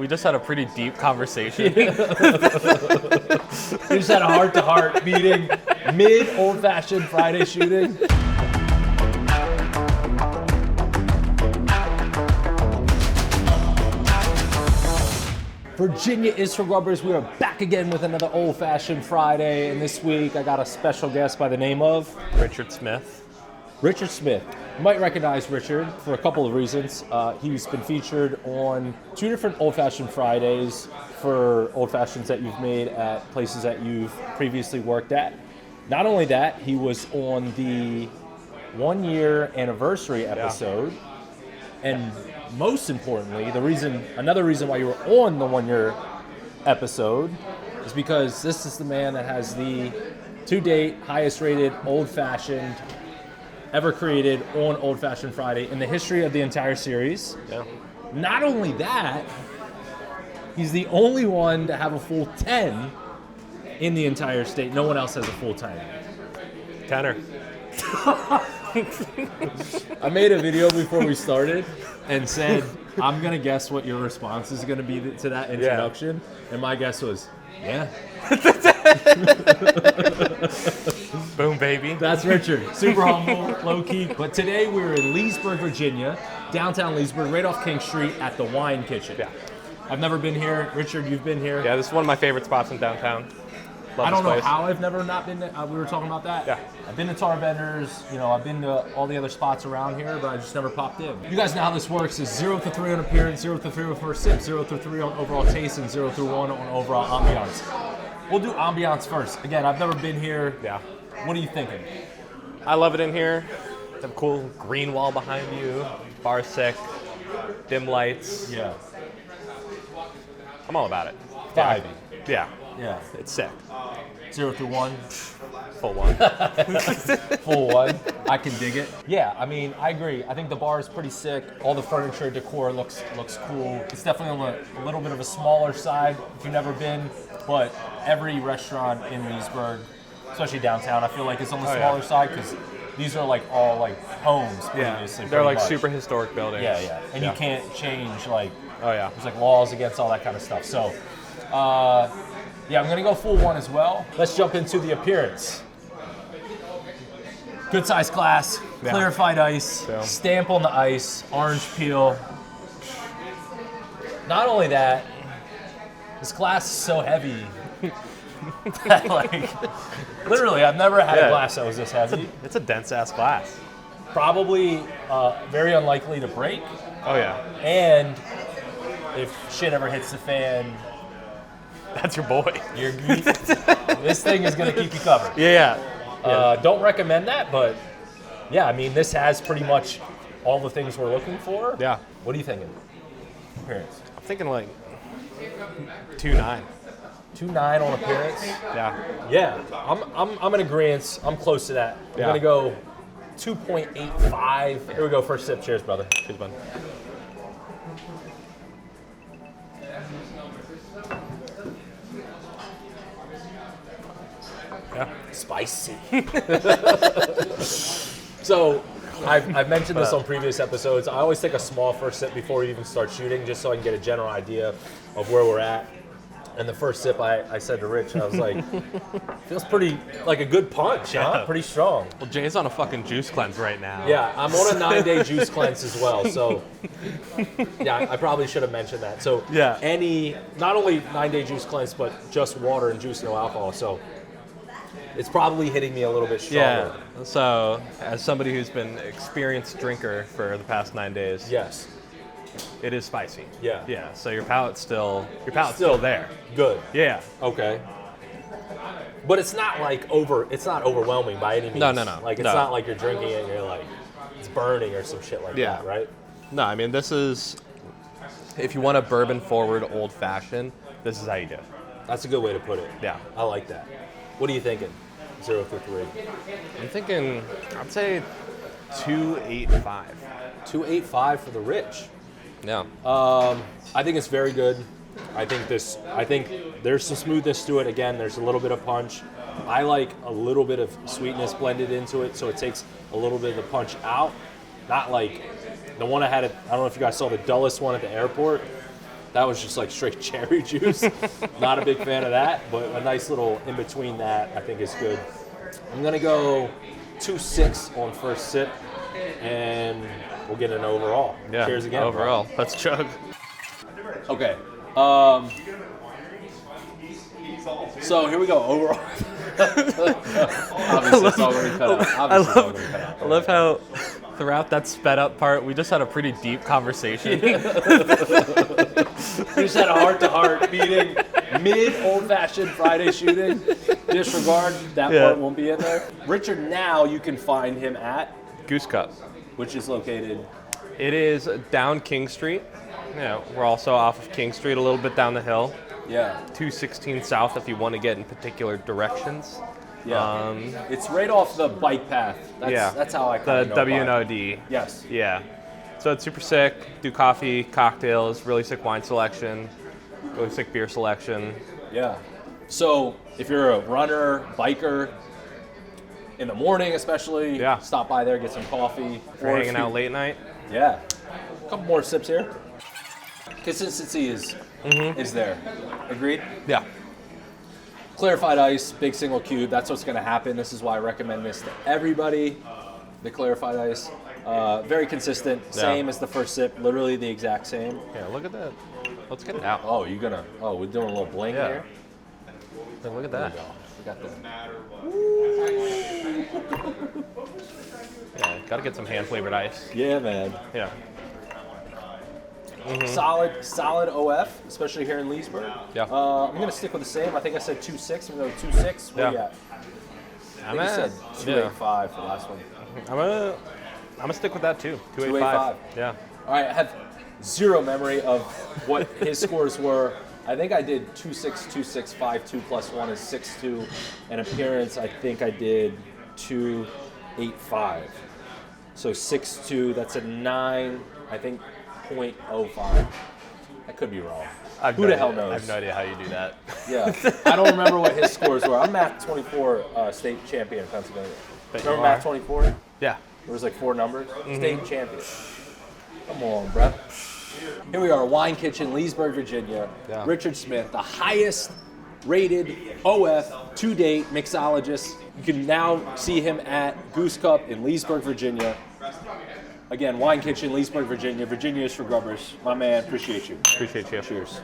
We just had a pretty deep conversation. We just had a heart-to-heart meeting mid old-fashioned Friday shooting. Virginia is for Grubbers. We are back again with another old-fashioned Friday, and this week I got a special guest by the name of Richard Smith. Richard Smith. You might recognize Richard for a couple of reasons. He's been featured on 2 different old-fashioned Fridays for old-fashions that you've made at places that you've previously worked at. Not only that, he was on the 1-year anniversary episode, and most importantly, another reason why you were on the 1-year episode is because this is the man that has the to-date highest-rated old-fashioned ever created on Old Fashioned Friday in the history of the entire series. Yeah. Not only that, he's the only one to have a full 10 in the entire state. No one else has a full 10. Tenor. I made a video before we started and said, I'm going to guess what your response is going to be to that introduction. Yeah. And my guess was, yeah. Boom, baby. That's Richard. Super humble, low-key. But today we're in Leesburg, Virginia, downtown Leesburg, right off King Street at the Wine Kitchen. Yeah. I've never been here. Richard, you've been here. Yeah, this is one of my favorite spots in downtown. Love I don't this know place. how I've never not been to, we were talking about that. Yeah. I've been to Tar Vendors, I've been to all the other spots around here, but I just never popped in. You guys know how this works. Is 0 through 3 on appearance, 0 through 3 on first sip, 0 through 3 on overall taste, and 0 through 1 on overall ambiance. We'll do ambiance first. Again, I've never been here. Yeah. What are you thinking? I love it in here. The cool green wall behind you. Bar sick. Dim lights. Yeah. I'm all about it. Vibey. Yeah. Yeah. It's sick. 0 through 1. Full 1. Full 1. I can dig it. Yeah, I mean, I agree. I think the bar is pretty sick. All the furniture, decor looks cool. It's definitely on a little bit of a smaller side if you've never been, but every restaurant in Leesburg, especially downtown, I feel like it's on the smaller side because these are all homes previously. They're pretty much. super historic buildings. Yeah. And you can't change there's laws against all that kind of stuff. So, I'm going to go full 1 as well. Let's jump into the appearance. Good size glass, clarified ice, stamp on the ice, orange peel. Not only that, this glass is so heavy that, literally, I've never had a glass that was this heavy. It's a dense ass glass. Probably very unlikely to break. Oh yeah. And if shit ever hits the fan, that's your boy. This thing is going to keep you covered. Yeah. Don't recommend that, but yeah, I mean, this has pretty much all the things we're looking for. Yeah. What are you thinking? Appearance. I'm thinking 2.9. 2.9 on appearance. Yeah. Yeah. I'm in agreement. I'm close to that. I'm gonna go 2.85. Here we go. First sip. Cheers, brother. Cheers, bud. Yeah. Spicy. So, I've mentioned this on previous episodes. I always take a small first sip before we even start shooting, just so I can get a general idea of where we're at. And the first sip, I said to Rich, I was like, feels pretty like a good punch, huh? Pretty strong. Well, Jay's on a fucking juice cleanse right now. Yeah, I'm on a 9-day juice cleanse as well. So, yeah, I probably should have mentioned that. So, not only 9-day juice cleanse, but just water and juice, no alcohol. So, it's probably hitting me a little bit stronger. Yeah. So, as somebody who's been an experienced drinker for the past 9 days, yes, it is spicy. Yeah. Yeah. So your palate's still there. Good. Yeah. Okay. But it's not it's not overwhelming by any means. No. Like, it's not like you're drinking it and you're like, it's burning or some shit like that, right? No, I mean, this is, if you want a bourbon forward old fashioned, this is how you do it. That's a good way to put it. Yeah. I like that. What are you thinking? 0 through 3. I'm thinking, I'd say 2.85. 2.85 for the Rich. Yeah. I think it's very good. I think there's some smoothness to it. Again, there's a little bit of punch. I like a little bit of sweetness blended into it, so it takes a little bit of the punch out. Not like the one I had I don't know if you guys saw the dullest one at the airport. That was just like straight cherry juice. Not a big fan of that, but a nice little in between that I think is good. I'm gonna go 2.6 on first sip, and we'll get an overall. Yeah. Cheers again. Overall, Bro. let's chug. Okay. So here we go. Overall. Obviously, it's all going to be cut out. I love how throughout that sped up part, we just had a pretty deep conversation. We just had a heart-to-heart meeting mid old-fashioned Friday shooting. Disregard, that part won't be in there. Richard, now you can find him at, Goose Cup. which is located. It is down King Street. Yeah, we're also off of King Street, a little bit down the hill. Yeah. 216 South if you want to get in particular directions. Yeah. It's right off the bike path. That's how I kind the of know about it. WNOD. Yes. Yeah. So it's super sick. Do coffee, cocktails, really sick wine selection, really sick beer selection. Yeah. So if you're a runner, biker, in the morning especially, stop by there, get some coffee. If you're hanging out late night. Yeah. A couple more sips here. Consistency is there. Agreed? Yeah. Clarified ice, big single cube. That's what's going to happen. This is why I recommend this to everybody. The clarified ice. Very consistent. Same as the first sip. Literally the exact same. Yeah, look at that. Let's get it out. Oh, you're going to... Oh, we're doing a little bling here? Look at that. We got that. Yeah, gotta get some hand-flavored ice. Yeah, man. Yeah. Solid OF, especially here in Leesburg. Yeah. I'm going to stick with the same. I think I said 2.6. I'm going to go 2.6. What do you at? I think you said 2.85 for the last one. I'm gonna stick with that too. 2.85. Yeah. All right, I have zero memory of what his scores were. I think I did 2.6, 2.6, 5.2 plus 1 is 6.2. And appearance, I think I did 2.85. So 6.2, that's a 9, I think 0.05. I could be wrong. Who the hell knows? I have no idea how you do that. Yeah. I don't remember what his scores were. I'm Math 24 state champion in Pennsylvania. Remember Math 24? Yeah. There was like 4 numbers. State champion. Come on, bruh. Here we are, Wine Kitchen, Leesburg, Virginia. Yeah. Richard Smith, the highest rated OF to date mixologist. You can now see him at Goose Cup in Leesburg, Virginia. Again, Wine Kitchen, Leesburg, Virginia. Virginia is for Grubbers. My man, appreciate you. Appreciate you. Cheers.